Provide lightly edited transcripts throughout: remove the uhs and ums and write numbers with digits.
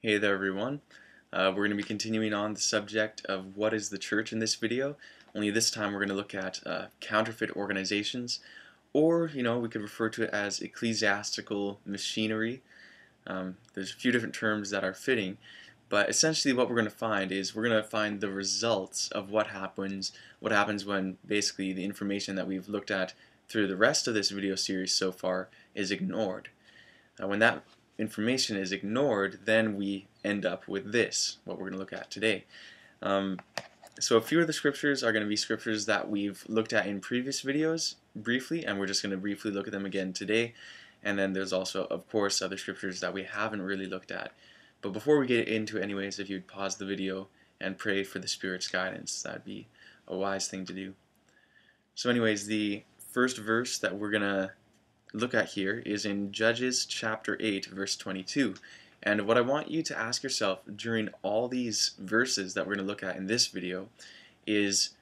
Hey there everyone. We're going to be continuing on the subject of what is the church in this video. Only this time we're going to look at counterfeit organizations, or we could refer to it as ecclesiastical machinery. There's a few different terms that are fitting, but essentially what we're going to find is we're going to find the results of what happens when basically the information that we've looked at through the rest of this video series so far is ignored. When that information is ignored, then we end up with this, what we're going to look at today. So a few of the scriptures are going to be scriptures that we've looked at in previous videos briefly, and we're just going to briefly look at them again today. And then there's also, of course, other scriptures that we haven't really looked at. But before we get into it anyways, if you'd pause the video and pray for the Spirit's guidance, that'd be a wise thing to do. So anyways, the first verse that we're going to look at here is in Judges chapter 8 verse 22, and what I want you to ask yourself during all these verses that we're going to look at in this video is,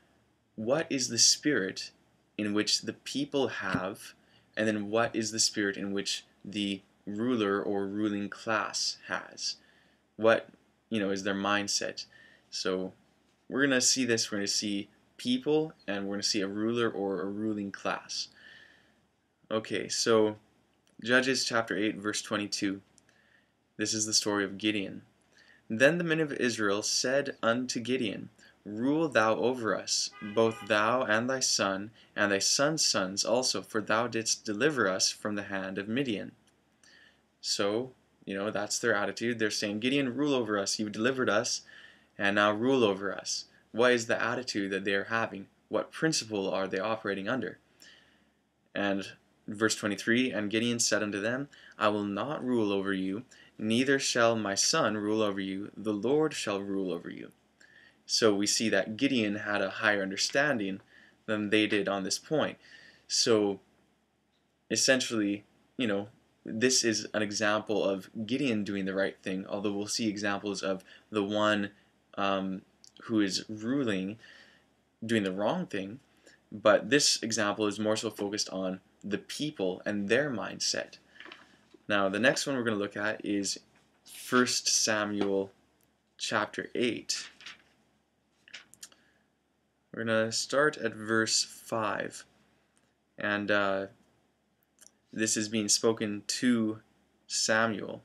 what is the spirit in which the people have, and then what is the spirit in which the ruler or ruling class has? What is their mindset? So we're going to see this. We're going to see people, and we're going to see a ruler or a ruling class. Okay, so Judges chapter 8 verse 22. This is the story of Gideon. Then the men of Israel said unto Gideon, Rule thou over us, both thou and thy son's sons also, for thou didst deliver us from the hand of Midian. So, that's their attitude. They're saying, Gideon, rule over us. You've delivered us, and now rule over us. What is the attitude that they're having? What principle are they operating under? And verse 23, And Gideon said unto them, I will not rule over you, neither shall my son rule over you, the Lord shall rule over you. So we see that Gideon had a higher understanding than they did on this point. So essentially, this is an example of Gideon doing the right thing, although we'll see examples of the one who is ruling doing the wrong thing. But this example is more so focused on the people and their mindset. Now, the next one we're going to look at is 1 Samuel chapter 8. We're going to start at verse 5. And this is being spoken to Samuel.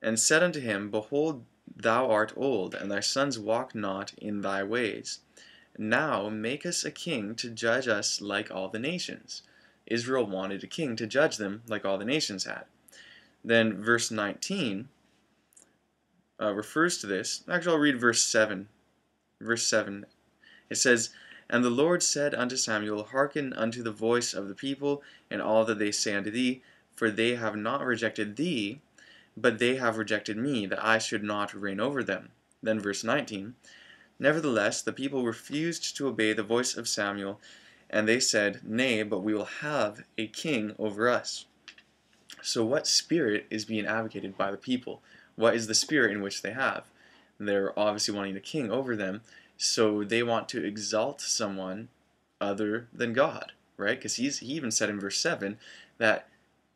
And said unto him, Behold, thou art old, and thy sons walk not in thy ways. Now make us a king to judge us like all the nations. Israel wanted a king to judge them like all the nations had. Then verse 19 refers to this. Actually, I'll read verse 7. Verse 7, it says, And the Lord said unto Samuel, Hearken unto the voice of the people, and all that they say unto thee, for they have not rejected thee, but they have rejected me, that I should not reign over them. Then verse 19, Nevertheless, the people refused to obey the voice of Samuel, and they said, Nay, but we will have a king over us. So what spirit is being advocated by the people? What is the spirit in which they have? They're obviously wanting a king over them, so they want to exalt someone other than God, right? Because he even said in verse 7 that,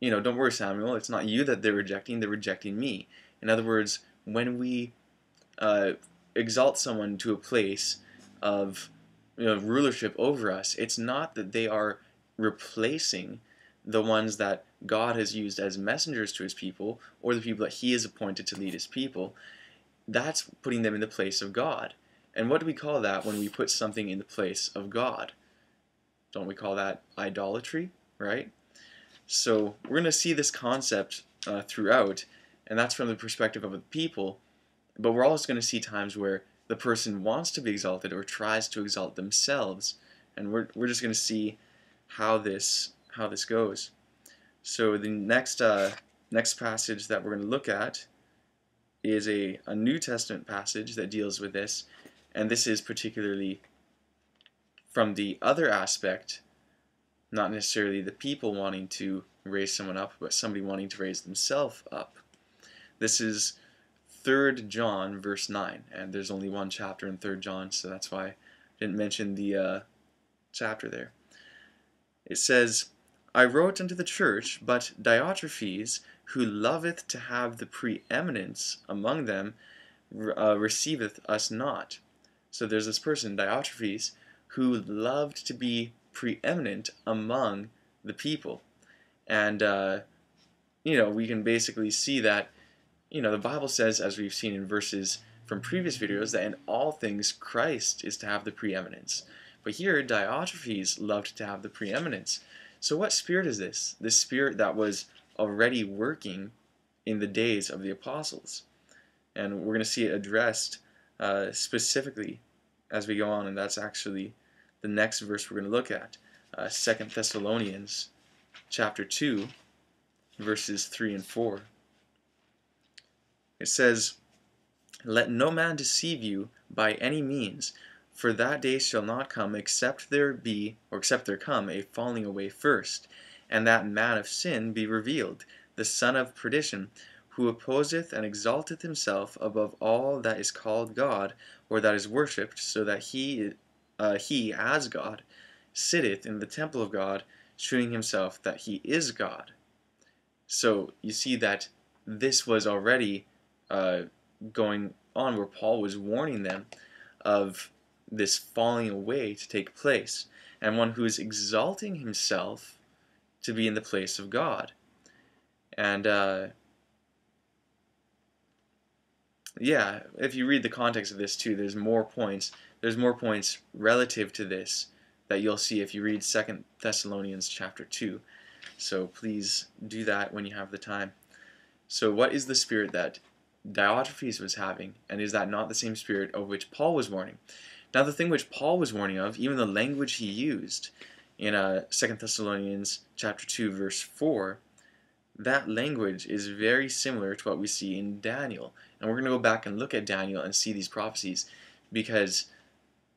don't worry, Samuel, it's not you that they're rejecting me. In other words, when we exalt someone to a place of rulership over us, it's not that they are replacing the ones that God has used as messengers to his people, or the people that he has appointed to lead his people. That's putting them in the place of God. And what do we call that when we put something in the place of God? Don't we call that idolatry, right? So we're going to see this concept throughout, and that's from the perspective of the people. But we're also going to see times where the person wants to be exalted or tries to exalt themselves, and we're just going to see how this goes. So the next passage that we're going to look at is a New Testament passage that deals with this, and this is particularly from the other aspect, not necessarily the people wanting to raise someone up, but somebody wanting to raise themselves up. This is 3 John verse 9, and there's only one chapter in 3 John, so that's why I didn't mention the chapter there. It says, I wrote unto the church, but Diotrephes, who loveth to have the preeminence among them, receiveth us not. So there's this person, Diotrephes, who loved to be preeminent among the people. And, we can basically see that, the Bible says, as we've seen in verses from previous videos, that in all things Christ is to have the preeminence. But here, Diotrephes loved to have the preeminence. So what spirit is this? This spirit that was already working in the days of the apostles. And we're going to see it addressed specifically as we go on, and that's actually the next verse we're going to look at. 2 Thessalonians chapter 2, verses 3 and 4. It says, "Let no man deceive you by any means, for that day shall not come except there come a falling away first, and that man of sin be revealed, the son of perdition, who opposeth and exalteth himself above all that is called God, or that is worshipped, so that he as God sitteth in the temple of God, shewing himself that he is God." So you see that this was already going on, where Paul was warning them of this falling away to take place, and one who is exalting himself to be in the place of God. And if you read the context of this too, there's more points relative to this that you'll see if you read 2 Thessalonians chapter 2. So please do that when you have the time. So what is the spirit that Diotrephes was having, and is that not the same spirit of which Paul was warning? Now the thing which Paul was warning of, even the language he used in 2 Thessalonians chapter 2 verse 4, that language is very similar to what we see in Daniel. And we're going to go back and look at Daniel and see these prophecies, because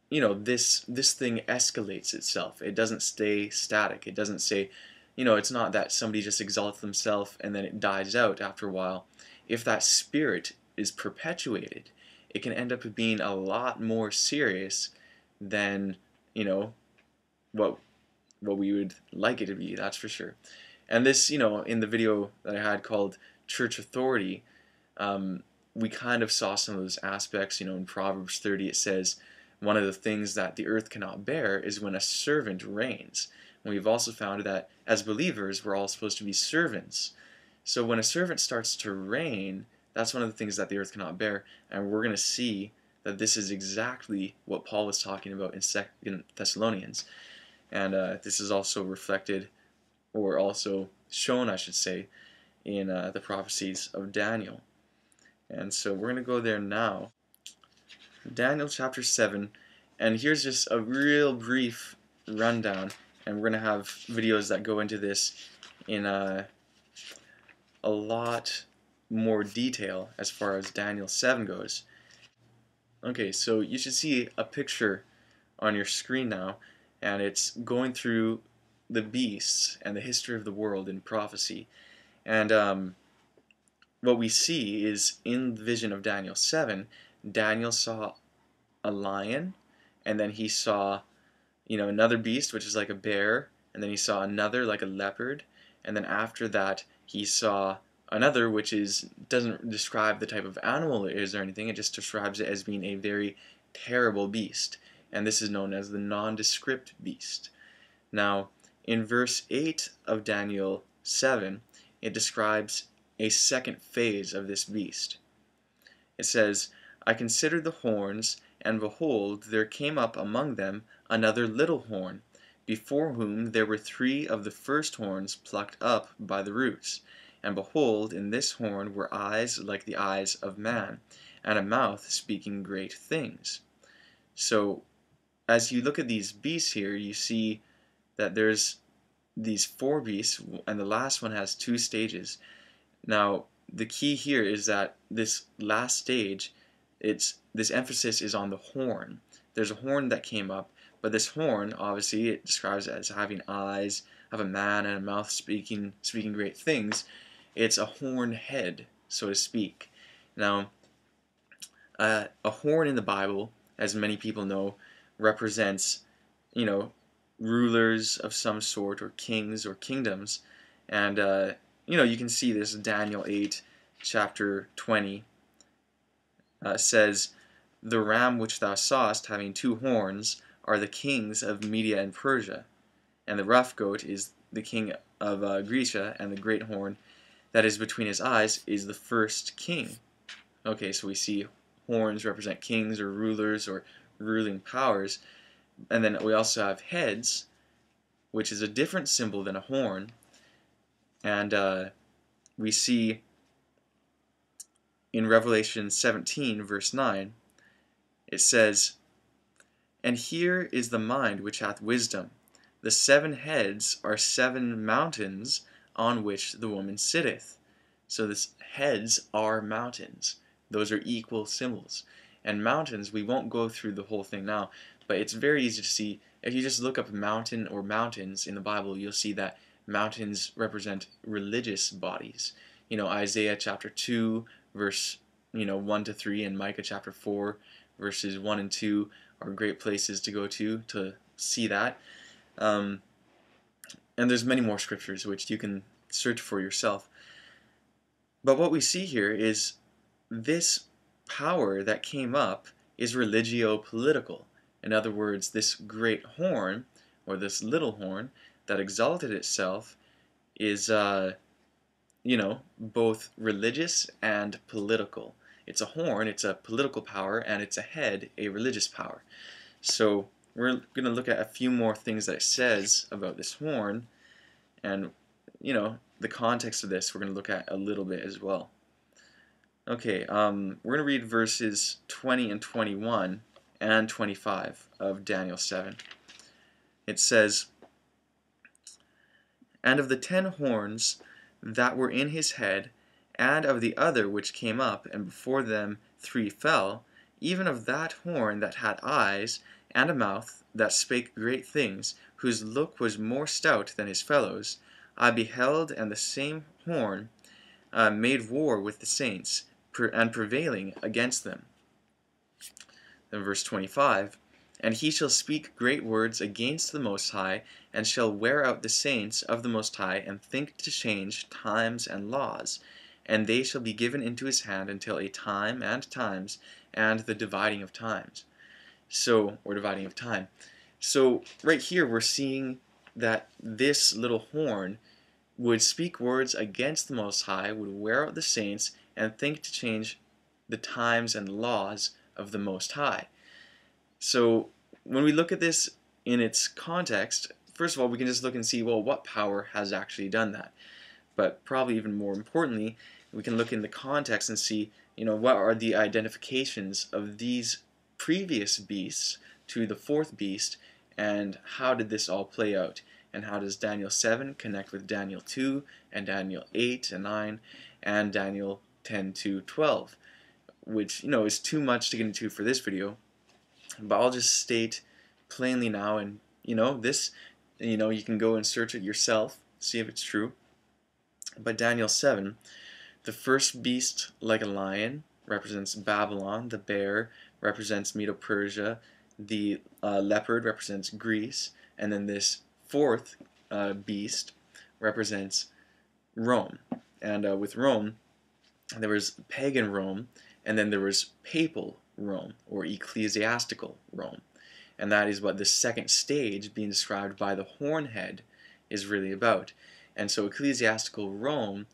this thing escalates itself. It doesn't stay static. It doesn't say, it's not that somebody just exalts themselves and then it dies out after a while. If that spirit is perpetuated, it can end up being a lot more serious than, what we would like it to be, that's for sure. And this, in the video that I had called Church Authority, we kind of saw some of those aspects. In Proverbs 30 it says, one of the things that the earth cannot bear is when a servant reigns. And we've also found that as believers, we're all supposed to be servants. So when a servant starts to reign, that's one of the things that the earth cannot bear. And we're going to see that this is exactly what Paul was talking about in 2 Thessalonians. And this is also reflected, or also shown, I should say, in the prophecies of Daniel. And so we're going to go there now. Daniel chapter 7, and here's just a real brief rundown, and we're going to have videos that go into this in a lot more detail as far as Daniel 7 goes. Okay, so you should see a picture on your screen now, and it's going through the beasts and the history of the world in prophecy. And what we see is, in the vision of Daniel 7, Daniel saw a lion, and then he saw, another beast, which is like a bear, and then he saw another like a leopard, and then after that he saw another which doesn't describe the type of animal it is or anything, it just describes it as being a very terrible beast, and this is known as the nondescript beast. Now, in verse 8 of Daniel 7, it describes a second phase of this beast. It says, "I considered the horns, and behold, there came up among them another little horn, before whom there were 3 of the first horns plucked up by the roots. And behold, in this horn were eyes like the eyes of man, and a mouth speaking great things." So, as you look at these beasts here, you see that there's these 4 beasts, and the last one has 2 stages. Now, the key here is that this last stage, this emphasis is on the horn. There's a horn that came up, but this horn, obviously, it describes it as having eyes of a man and a mouth speaking great things. It's a horn head, so to speak. Now, a horn in the Bible, as many people know, represents, rulers of some sort, or kings or kingdoms, and you can see this. Daniel 8, chapter 20 says, "The ram which thou sawest having 2 horns are the kings of Media and Persia, and the rough goat is the king of Grecia, and the great horn that is between his eyes is the first king." Okay, so we see horns represent kings or rulers or ruling powers, and then we also have heads, which is a different symbol than a horn, and we see in Revelation 17, verse 9, it says, "And here is the mind which hath wisdom. The 7 heads are 7 mountains on which the woman sitteth." So this heads are mountains. Those are equal symbols. And mountains, we won't go through the whole thing now, but it's very easy to see. If you just look up mountain or mountains in the Bible, you'll see that mountains represent religious bodies. Isaiah chapter 2, verse 1 to 3, and Micah chapter 4, verses 1 and 2 are great places to go to see that. And there's many more scriptures which you can search for yourself. But what we see here is this power that came up is religio-political. In other words, this great horn, or this little horn, that exalted itself is, both religious and political. It's a horn, it's a political power, and it's a head, a religious power. So we're going to look at a few more things that it says about this horn, and, the context of this we're going to look at a little bit as well. Okay, we're going to read verses 20 and 21 and 25 of Daniel 7. It says, "And of the 10 horns that were in his head, and of the other which came up, and before them 3 fell, even of that horn that had eyes, and a mouth that spake great things, whose look was more stout than his fellows, I beheld, and the same horn made war with the saints, and prevailing against them." Then verse 25, "And he shall speak great words against the Most High, and shall wear out the saints of the Most High, and think to change times and laws. And they shall be given into his hand until a time and times, and the dividing of times." Or dividing of time. So right here we're seeing that this little horn would speak words against the Most High, would wear out the saints, and think to change the times and laws of the Most High. So when we look at this in its context, first of all, we can just look and see, well, what power has actually done that? But probably even more importantly, we can look in the context and see, what are the identifications of these previous beasts to the 4th beast, and how did this all play out? And how does Daniel 7 connect with Daniel 2, and Daniel 8 and 9, and Daniel 10 to 12, which, is too much to get into for this video. But I'll just state plainly now, and, this, you can go and search it yourself, see if it's true. But Daniel 7, the first beast like a lion represents Babylon, the bear represents Medo-Persia, the leopard represents Greece, and then this 4th beast represents Rome. And with Rome, there was pagan Rome, and then there was papal Rome, or ecclesiastical Rome. And that is what the second stage, being described by the horn head, is really about. And so ecclesiastical Rome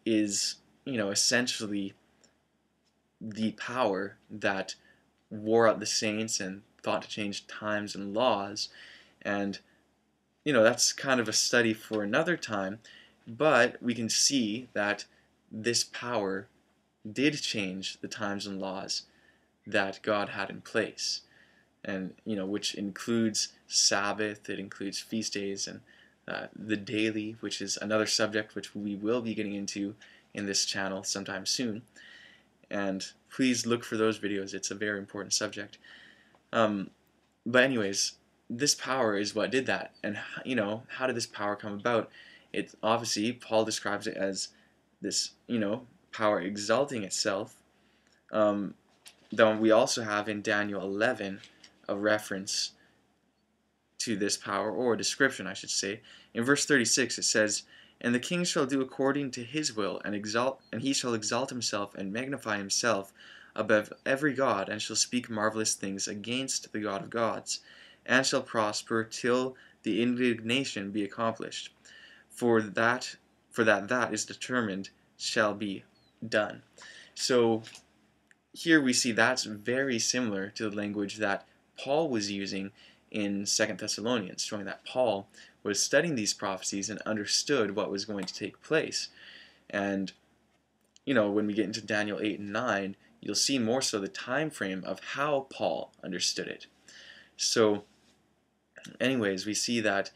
is, essentially the power that wore out the saints and thought to change times and laws. And, that's kind of a study for another time, but we can see that this power did change the times and laws that God had in place, and which includes Sabbath, it includes feast days, and the daily, which is another subject which we will be getting into in this channel sometime soon. And please look for those videos, it's a very important subject. But anyways, this power is what did that. And how did this power come about? It obviously, Paul describes it as this power exalting itself. Though we also have in Daniel 11 a reference to this power, or a description, I should say. In verse 36 it says, And the king shall do according to his will, and he shall exalt himself and magnify himself above every god, and shall speak marvelous things against the God of gods, and shall prosper till the indignation be accomplished. For that is determined shall be done. So here we see that's very similar to the language that Paul was using in 2 Thessalonians, showing that Paul was studying these prophecies and understood what was going to take place. And, when we get into Daniel 8 and 9, you'll see more so the time frame of how Paul understood it. So, anyways, we see that,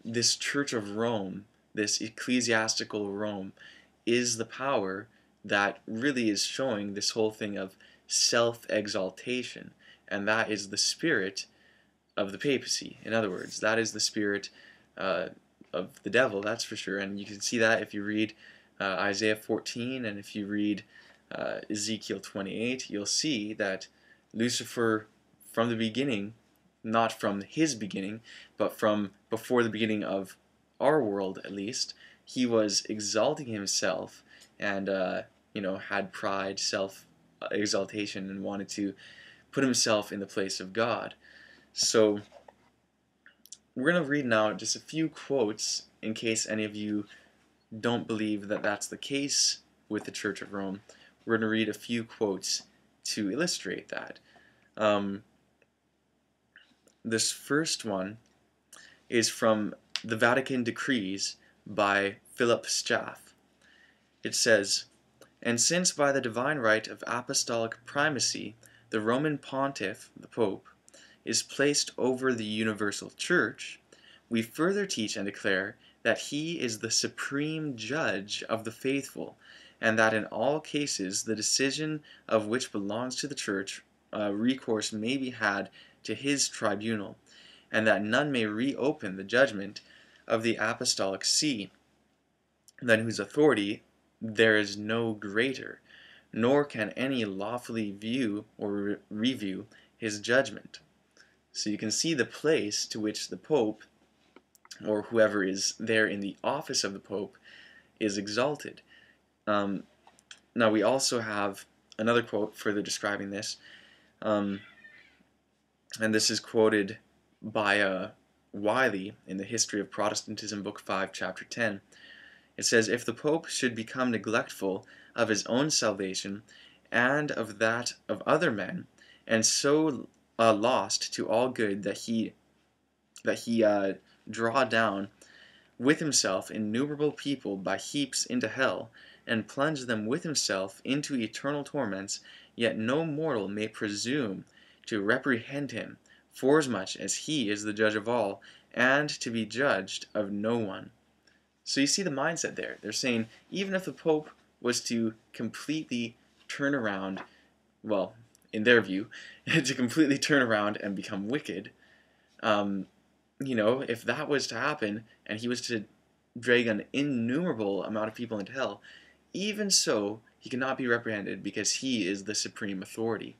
this Church of Rome, this ecclesiastical Rome, is the power that really is showing this whole thing of self-exaltation. And that is the spirit of the papacy. In other words, that is the spirit of the devil, that's for sure. And you can see that if you read Isaiah 14 and if you read Ezekiel 28, you'll see that Lucifer, from the beginning, not from his beginning, but from before the beginning of our world at least, he was exalting himself and had pride, self-exaltation, and wanted to put himself in the place of God. So we're going to read now just a few quotes in case any of you don't believe that that's the case with the Church of Rome. We're going to read a few quotes to illustrate that. This first one is from the Vatican Decrees by Philip Schaff. It says, "And since by the divine right of apostolic primacy the Roman Pontiff, the Pope, is placed over the universal Church, we further teach and declare that he is the supreme judge of the faithful, and that in all cases the decision of which belongs to the Church recourse may be had to his tribunal, and that none may reopen the judgment of the Apostolic See, than whose authority there is no greater, nor can any lawfully view or review his judgment." So you can see the place to which the Pope, or whoever is there in the office of the Pope, is exalted. Now we also have another quote further describing this, and this is quoted by Wiley in the History of Protestantism, Book 5, Chapter 10. It says, "If the Pope should become neglectful of his own salvation and of that of other men, and so lost to all good that he draw down with himself innumerable people by heaps into hell, and plunge them with himself into eternal torments, yet no mortal may presume to reprehend him, forasmuch as he is the judge of all, and to be judged of no one." So you see the mindset there. They're saying even if the Pope was to completely turn around, well, in their view, to completely turn around and become wicked, if that was to happen and he was to drag an innumerable amount of people into hell, even so, he cannot be reprehended because he is the supreme authority.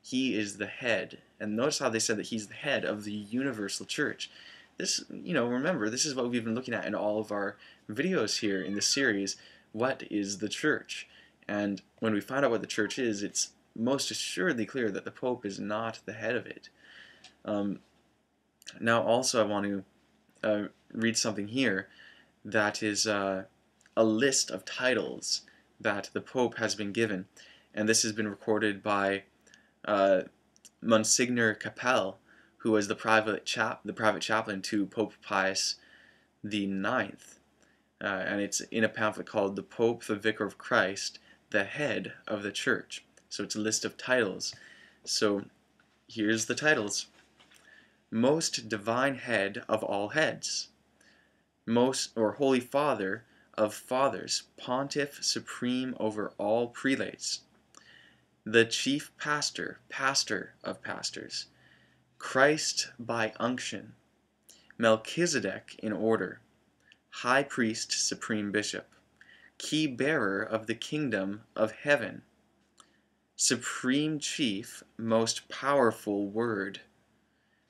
He is the head. And notice how they said that he's the head of the universal church. This, remember, this is what we've been looking at in all of our videos here in this series. What is the church? And when we find out what the church is, it's most assuredly clear that the Pope is not the head of it. Now also I want to read something here that is a list of titles that the Pope has been given. And this has been recorded by Monsignor Capel, who was the private chaplain to Pope Pius IX. And it's in a pamphlet called "The Pope, the Vicar of Christ, the Head of the Church." So it's a list of titles. So here's the titles. Most Divine Head of all heads. Holy Father of fathers, Pontiff supreme over all prelates. The Chief Pastor, Pastor of pastors. Christ by unction. Melchizedek in order. High Priest, Supreme Bishop. Key bearer of the kingdom of heaven. Supreme Chief, most powerful Word.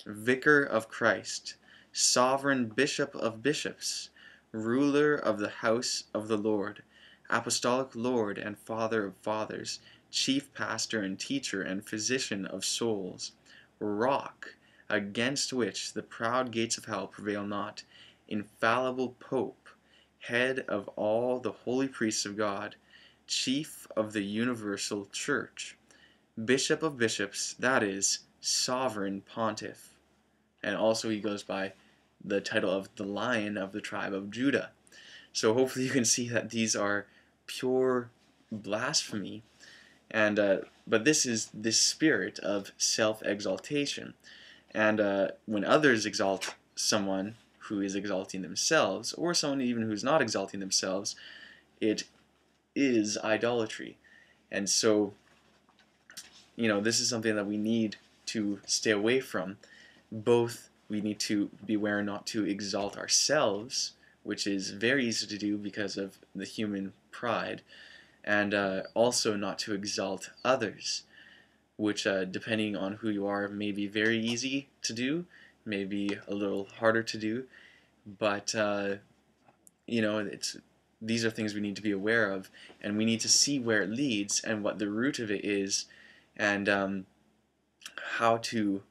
Vicar of Christ. Sovereign Bishop of bishops. ruler of the house of the Lord, apostolic Lord and Father of fathers, chief pastor and teacher and physician of souls, rock, against which the proud gates of hell prevail not, infallible Pope, head of all the holy priests of God, chief of the universal church, bishop of bishops, that is, sovereign Pontiff. And also he goes by the title of the Lion of the tribe of Judah. So hopefully you can see that these are pure blasphemy, and but this is this spirit of self-exaltation. And when others exalt someone who is exalting themselves, or someone even who's not exalting themselves, it is idolatry. And so, this is something that we need to stay away from. Both we need to beware not to exalt ourselves, which is very easy to do because of the human pride, and also not to exalt others, which depending on who you are may be very easy to do, may be a little harder to do, but these are things we need to be aware of, and we need to see where it leads and what the root of it is, and how to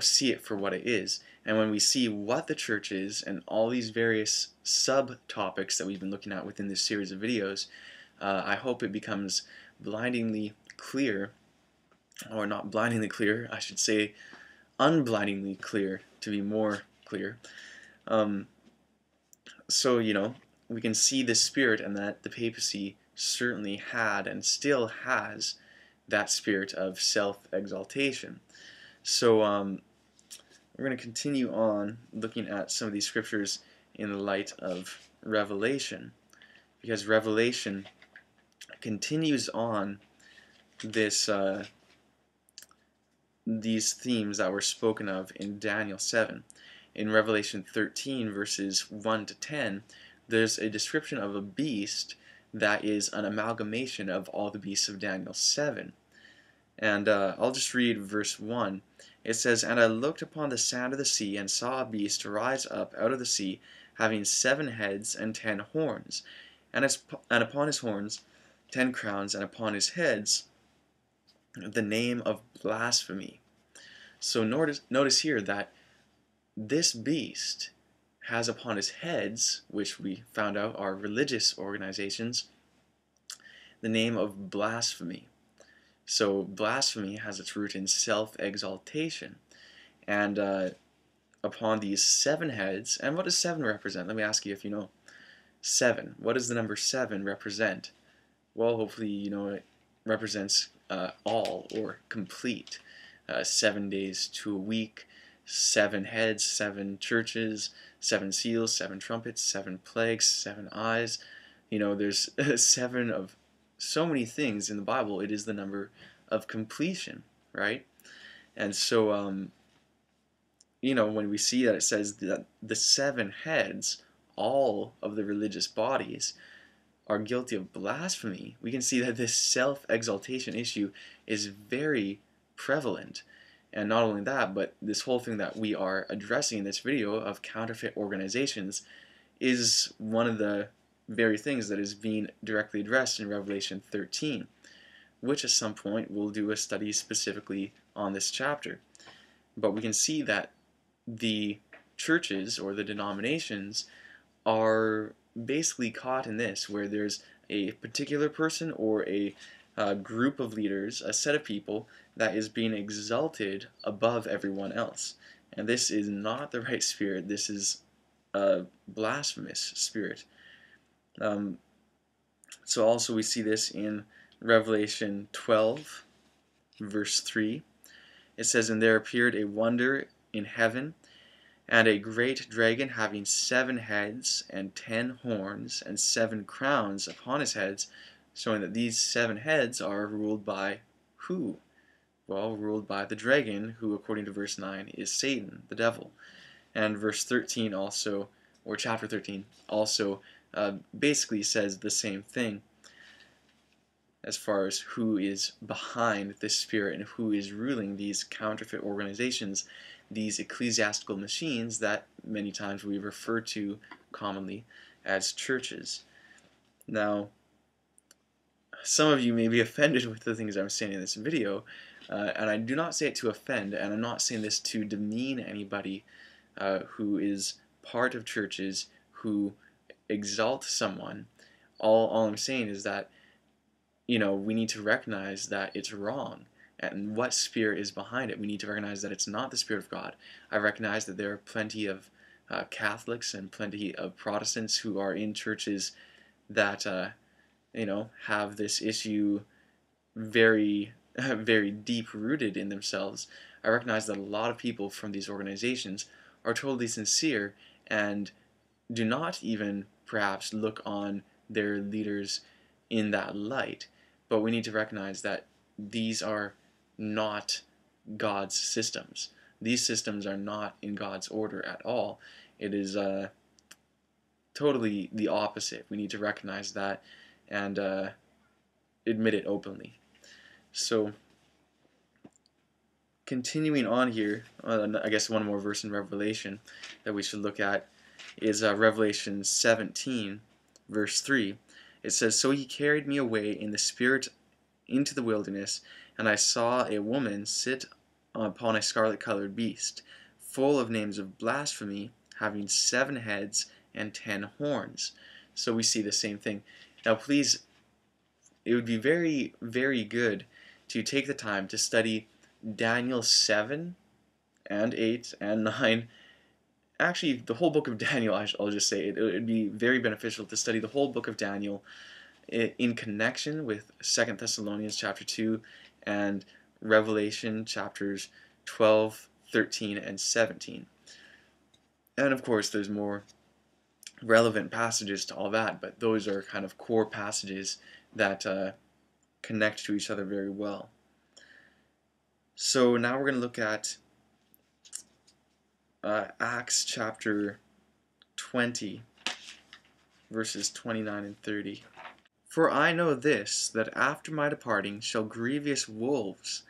see it for what it is. And when we see what the church is and all these various subtopics that we've been looking at within this series of videos, I hope it becomes blindingly clear, or not blindingly clear, I should say unblindingly clear, to be more clear. So we can see this spirit, and that the papacy certainly had and still has that spirit of self-exaltation. So we're going to continue on looking at some of these scriptures in the light of Revelation, because Revelation continues on this these themes that were spoken of in Daniel 7. In Revelation 13 verses 1 to 10, there's a description of a beast that is an amalgamation of all the beasts of Daniel 7. And I'll just read verse 1. It says, "And I looked upon the sand of the sea, and saw a beast rise up out of the sea, having 7 heads and 10 horns, and upon his horns 10 crowns, and upon his heads the name of blasphemy." So notice here that this beast has upon his heads, which we found out are religious organizations, the name of blasphemy. So blasphemy has its root in self-exaltation. And upon these 7 heads, and what does 7 represent? Let me ask you if you know. 7. What does the number 7 represent? Well, hopefully it represents all, or complete. 7 days to a week, 7 heads, 7 churches, 7 seals, 7 trumpets, 7 plagues, 7 eyes. There's 7 of so many things in the Bible. It is the number of completion, right? And so, when we see that it says that the 7 heads, all of the religious bodies, are guilty of blasphemy, we can see that this self-exaltation issue is very prevalent. And not only that, but this whole thing that we are addressing in this video of counterfeit organizations is one of the very things that is being directly addressed in Revelation 13, which at some point we'll do a study specifically on this chapter. But we can see that the churches, or the denominations, are basically caught in this, where there's a particular person or a group of leaders, a set of people, that is being exalted above everyone else. And this is not the right spirit. This is a blasphemous spirit. So also we see this in Revelation 12, verse 3. It says, "And there appeared a wonder in heaven, and a great dragon having 7 heads and 10 horns and 7 crowns upon his heads," showing that these 7 heads are ruled by who? Well, ruled by the dragon, who according to verse 9 is Satan, the devil. And verse 13 also, or chapter 13, also basically says the same thing as far as who is behind this spirit and who is ruling these counterfeit organizations, these ecclesiastical machines that many times we refer to commonly as churches. Now, some of you may be offended with the things I'm saying in this video, and I do not say it to offend, and I'm not saying this to demean anybody who is part of churches who exalt someone. All I'm saying is that, we need to recognize that it's wrong and what spirit is behind it. We need to recognize that it's not the Spirit of God. I recognize that there are plenty of Catholics and plenty of Protestants who are in churches that have this issue very, very deep rooted in themselves. I recognize that a lot of people from these organizations are totally sincere and do not even perhaps look on their leaders in that light. But we need to recognize that these are not God's systems. These systems are not in God's order at all. It is totally the opposite. We need to recognize that and admit it openly. So, continuing on here, I guess one more verse in Revelation that we should look at is Revelation 17, verse 3. It says, "So he carried me away in the Spirit into the wilderness, and I saw a woman sit upon a scarlet-colored beast, full of names of blasphemy, having 7 heads and 10 horns." So we see the same thing. Now please, it would be very, very good to take the time to study Daniel 7 and 8 and 9. Actually, the whole book of Daniel, I'll just say it would be very beneficial to study the whole book of Daniel in connection with 2 Thessalonians chapter 2 and Revelation chapters 12, 13, and 17. And of course, there's more relevant passages to all that, but those are kind of core passages that connect to each other very well. So now we're going to look at Acts chapter 20, verses 29 and 30. "For I know this, that after my departing shall grievous wolves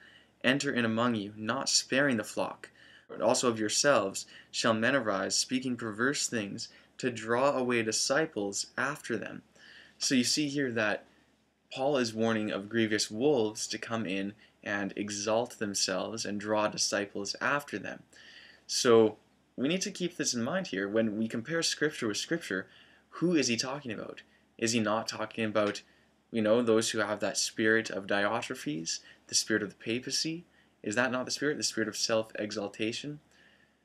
enter in among you, not sparing the flock. But also of yourselves shall men arise, speaking perverse things, to draw away disciples after them." So you see here that Paul is warning of grievous wolves to come in and exalt themselves and draw disciples after them. So we need to keep this in mind here. When we compare Scripture with Scripture, who is he talking about? Is he not talking about, those who have that spirit of Diotrephes, the spirit of the papacy? Is that not the spirit of self-exaltation?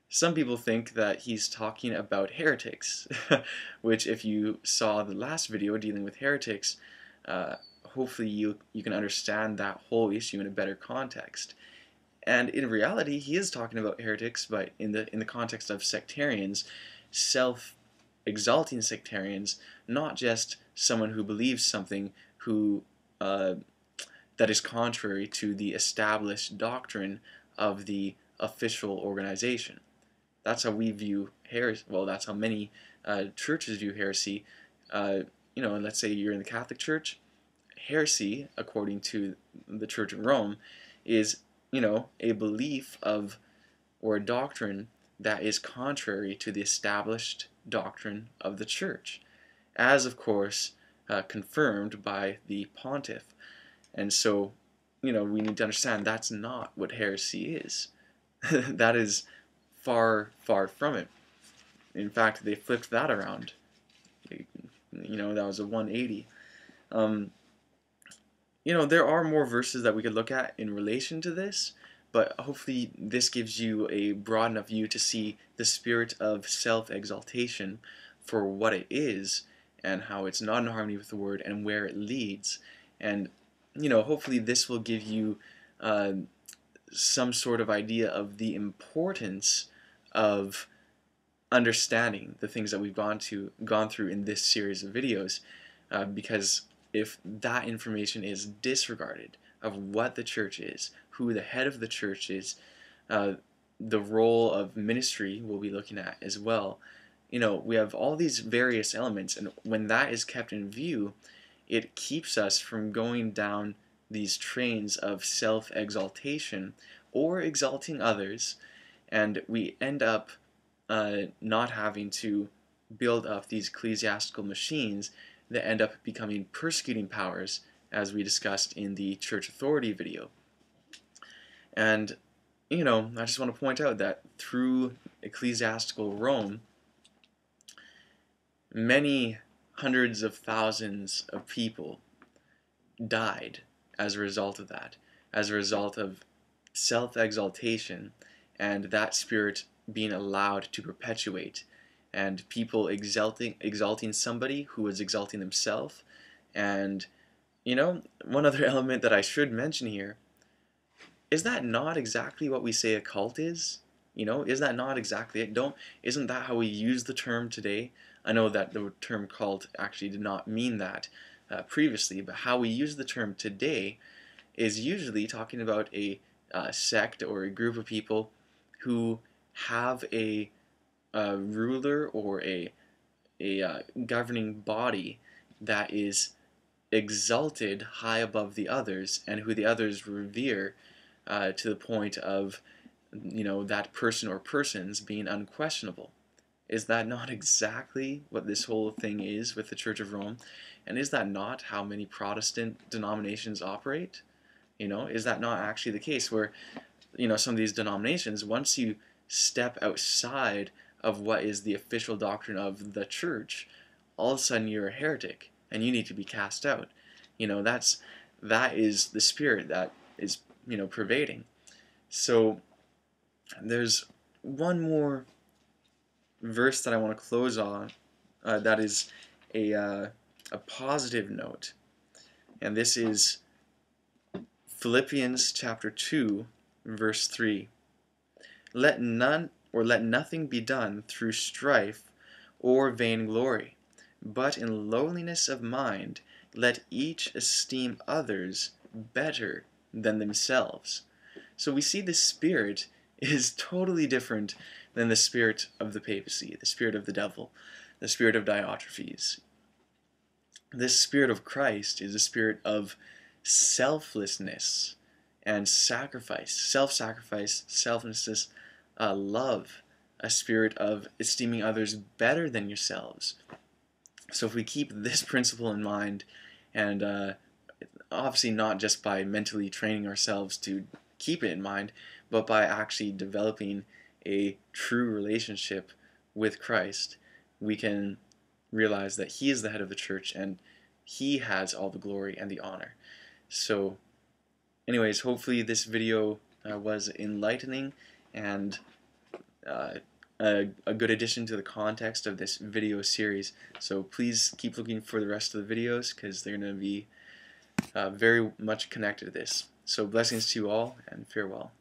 Some people think that he's talking about heretics, which if you saw the last video dealing with heretics, hopefully you can understand that whole issue in a better context. And in reality, he is talking about heretics, but in the context of sectarians, self-exalting sectarians, not just someone who believes something who that is contrary to the established doctrine of the official organization. That's how we view heresy. Well, that's how many churches view heresy. And let's say you're in the Catholic Church. Heresy, according to the Church in Rome, is a belief of or a doctrine that is contrary to the established doctrine of the Church, as of course confirmed by the Pontiff. And so, we need to understand that's not what heresy is. That is far, far from it. In fact, they flipped that around. That was a 180. There are more verses that we could look at in relation to this, but hopefully this gives you a broad enough view to see the spirit of self-exaltation for what it is and how it's not in harmony with the Word and where it leads. And, hopefully this will give you some sort of idea of the importance of understanding the things that we've gone through in this series of videos, because if that information is disregarded of what the church is, who the head of the church is, the role of ministry we'll be looking at as well. We have all these various elements, and when that is kept in view, it keeps us from going down these trains of self-exaltation or exalting others, and we end up not having to build up these ecclesiastical machines that end up becoming persecuting powers, as we discussed in the church authority video. And, I just want to point out that through ecclesiastical Rome, many hundreds of thousands of people died as a result of that, as a result of self-exaltation and that spirit being allowed to perpetuate, and people exalting somebody who was exalting themselves. And one other element that I should mention here is that not exactly what we say a cult is? Is that not exactly it? Isn't that how we use the term today? I know that the term cult actually did not mean that previously, but how we use the term today is usually talking about a sect or a group of people who have a ruler or a governing body that is exalted high above the others, and who the others revere to the point of that person or persons being unquestionable. Is that not exactly what this whole thing is with the Church of Rome? And is that not how many Protestant denominations operate? Is that not actually the case where, some of these denominations, once you step outside of what is the official doctrine of the church, all of a sudden you're a heretic and you need to be cast out. That is the spirit that is, pervading. So there's one more verse that I want to close on that is a positive note, and this is Philippians chapter 2 verse 3. Let nothing be done through strife or vainglory, but in lowliness of mind let each esteem others better than themselves. So we see the spirit is totally different than the spirit of the papacy, the spirit of the devil, the spirit of Diotrephes. This spirit of Christ is a spirit of selflessness and sacrifice, self-sacrifice, selflessness, love, a spirit of esteeming others better than yourselves. So if we keep this principle in mind, and obviously not just by mentally training ourselves to keep it in mind, but by actually developing a true relationship with Christ, we can realize that He is the head of the church and He has all the glory and the honor. So anyways, hopefully this video was enlightening and a good addition to the context of this video series. So please keep looking for the rest of the videos, because they're going to be very much connected to this. So blessings to you all, and farewell.